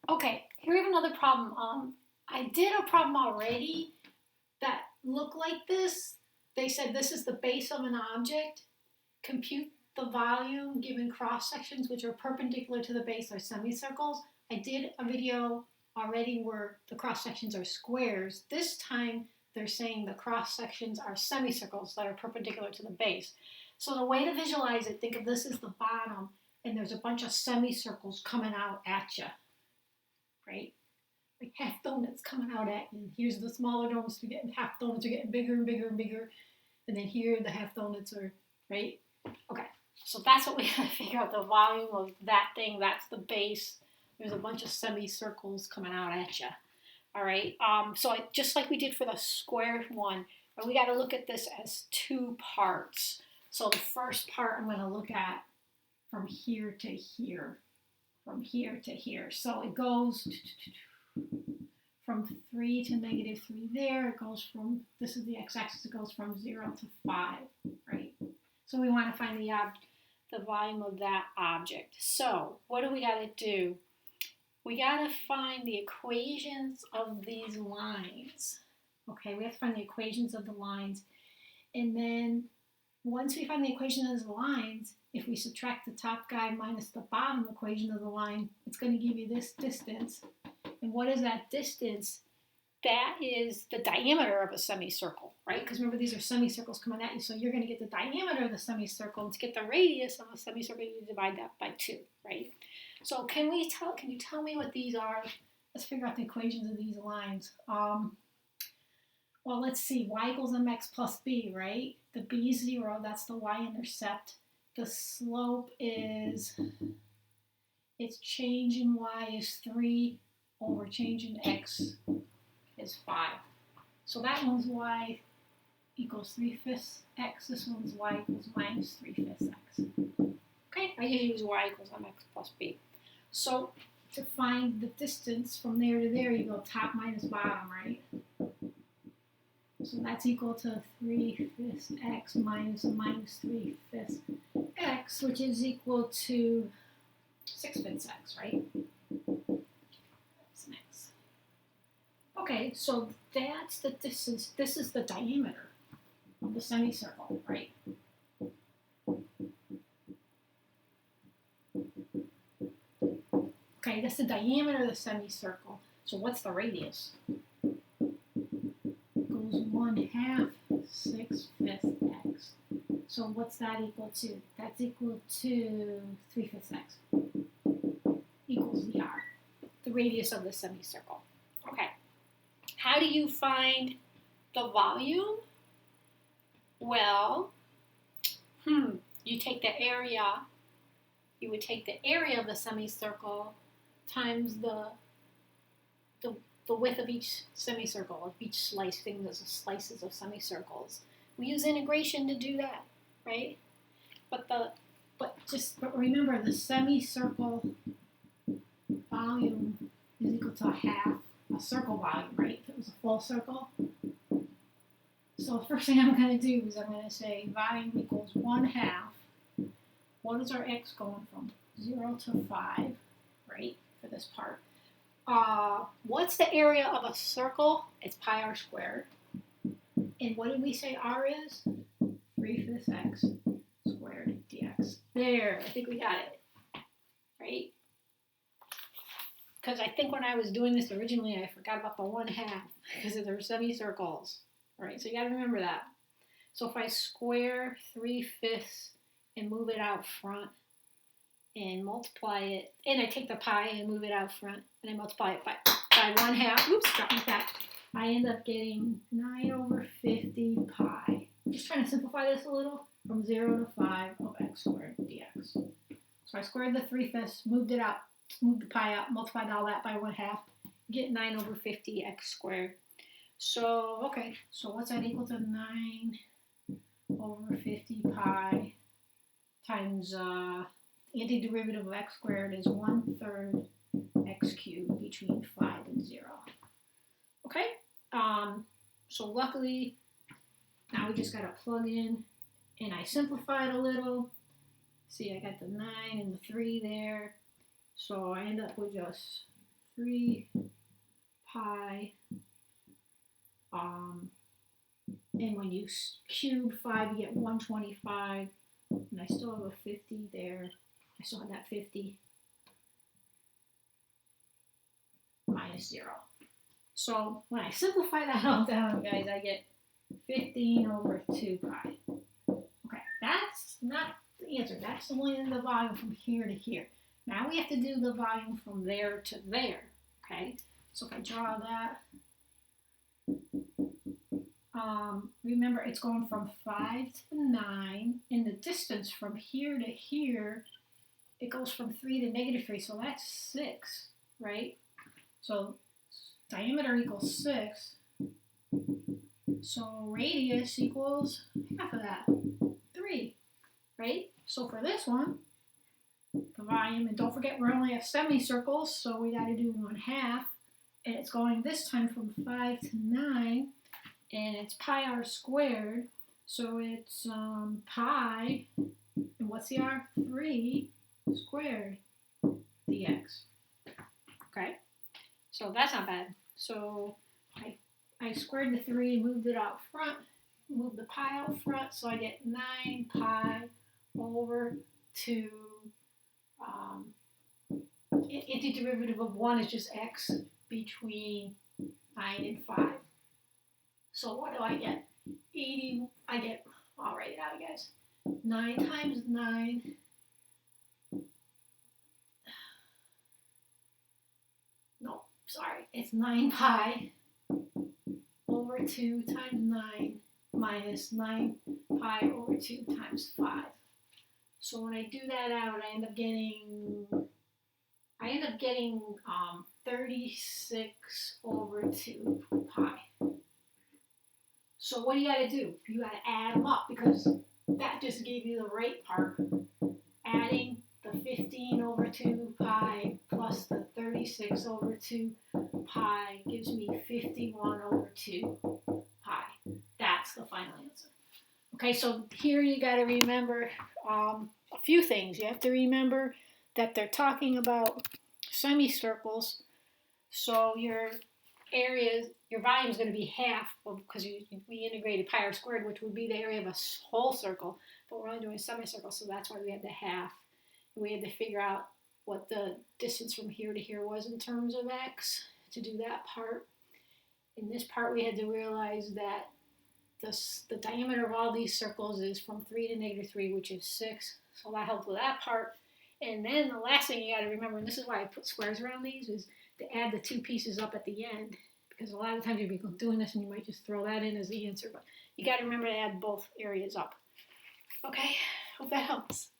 Okay, here we have another problem. I did a problem already that looked like this. They said this is the base of an object. Compute the volume given cross sections which are perpendicular to the base are semicircles. I did a video already where the cross sections are squares. This time they're saying the cross sections are semicircles that are perpendicular to the base. So the way to visualize it, think of this as the bottom, and there's a bunch of semicircles coming out at you, right? Like half donuts coming out at you. Here's the smaller donuts, you're getting half donuts are getting bigger and bigger and bigger. And then here the half donuts are, right? Okay, so that's what we gotta figure out, the volume of that thing. That's the base. There's a bunch of semicircles coming out at you. All right, so just like we did for the square one, we gotta look at this as two parts. So the first part I'm gonna look at from here to here, from here to here. So it goes from 3 to -3 there. It goes from, this is the x-axis, it goes from 0 to 5, right? So we want to find the volume of that object. So what do we got to do? We got to find the equations of these lines. Okay, we have to find the equations of the lines. And then once we find the equation of the lines, if we subtract the top guy minus the bottom equation of the line, it's going to give you this distance. And what is that distance? That is the diameter of a semicircle, right? Because remember, these are semicircles coming at you, so you're going to get the diameter of the semicircle. And to get the radius of a semicircle, you divide that by 2, right? So can you tell me what these are? Let's figure out the equations of these lines. Well, let's see. Y equals mx plus b, right? The b is 0. That's the y-intercept. The slope is, its change in y is 3 over change in x is 5. So that one's y equals 3/5 x. This one's y equals minus 3/5 x. Okay, I usually use y equals mx plus b. So to find the distance from there to there, you go top minus bottom, right? So that's equal to 3/5 x minus a minus 3/5 x, which is equal to 6/5 x, right? That's next. Okay, so that's the distance. This is the diameter of the semicircle, right? Okay, that's the diameter of the semicircle. So what's the radius? It goes 1/2 6/5 x. So what's that equal to? That's equal to 3/5 x. Equals the r, the radius of the semicircle. Okay. How do you find the volume? Well, you take the area, you would take the area of the semicircle times the width of each semicircle, of each slice, thing there's slices of semicircles. We use integration to do that, right? But remember, the semicircle volume is equal to half a circle volume, right? If it was a full circle. So the first thing I'm going to do is I'm going to say volume equals 1/2. What is our x going from? 0 to 5, right? For this part. What's the area of a circle? It's pi r squared. And what did we say r is? 3/5 x squared dx. There, I think we got it, right? Because I think when I was doing this originally, I forgot about the 1/2 because they're semicircles, right? So you got to remember that. So if I square 3/5 and move it out front and multiply it, and I take the pi and move it out front and I multiply it by 1/2, oops, got my back. I end up getting 9/50 pi. I'm just trying to simplify this a little, from 0 to 5 of x squared dx. So I squared the 3/5, moved it out, moved the pi out, multiplied all that by 1/2, get 9/50 x squared. So, okay, so what's that equal to? 9/50 pi times antiderivative of x squared is 1/3 x cubed between 5 and 0. Okay, so luckily now we just got to plug in, and I simplified a little. See, I got the 9 and the 3 there, so I end up with just 3 pi, and when you cube 5, you get 125, and I still have a 50 there. I still have that 50 minus 0. So when I simplify that all down, guys, I get 15 over 2 pi. Okay, that's not the answer. That's only the volume from here to here. Now we have to do the volume from there to there. Okay, so if I draw that, remember it's going from 5 to 9, and the distance from here to here, it goes from 3 to negative 3, so that's 6, right? So diameter equals 6, so radius equals half of that, 3, right? So for this one, the volume, and don't forget we only have semicircles, so we got to do 1/2, and it's going this time from 5 to 9, and it's pi r squared, so it's pi, and what's the r? 3 squared dx. Okay, so that's not bad. So I squared the 3, moved it out front, moved the pi out front, so I get 9 pi over 2. Antiderivative of 1 is just x between 9 and 5. So what do I get? 80, I'll write it out, guys. 9 times 9, no, sorry, it's 9 pi over 2 times 9 minus 9 pi over 2 times 5. So when I do that out, I end up getting 36 over 2 pi. So what do you got to do? You got to add them up, because that just gave you the right part. Adding the 15 over 2 pi plus the 36 over 2 pi gives me 51 over 2 pi. That's the final answer. Okay, so here you got to remember a few things. You have to remember that they're talking about semicircles, so your volume is going to be half, because we integrated pi r squared, which would be the area of a whole circle, but we're only doing a semicircle, so that's why we had the half. We had to figure out what the distance from here to here was in terms of x to do that part. In this part, we had to realize that the diameter of all these circles is from 3 to negative 3, which is 6, so that helped with that part. And then the last thing you got to remember, and this is why I put squares around these, is to add the 2 pieces up at the end, because a lot of times you'll be doing this and you might just throw that in as the answer, but you got to remember to add both areas up. Okay, hope that helps.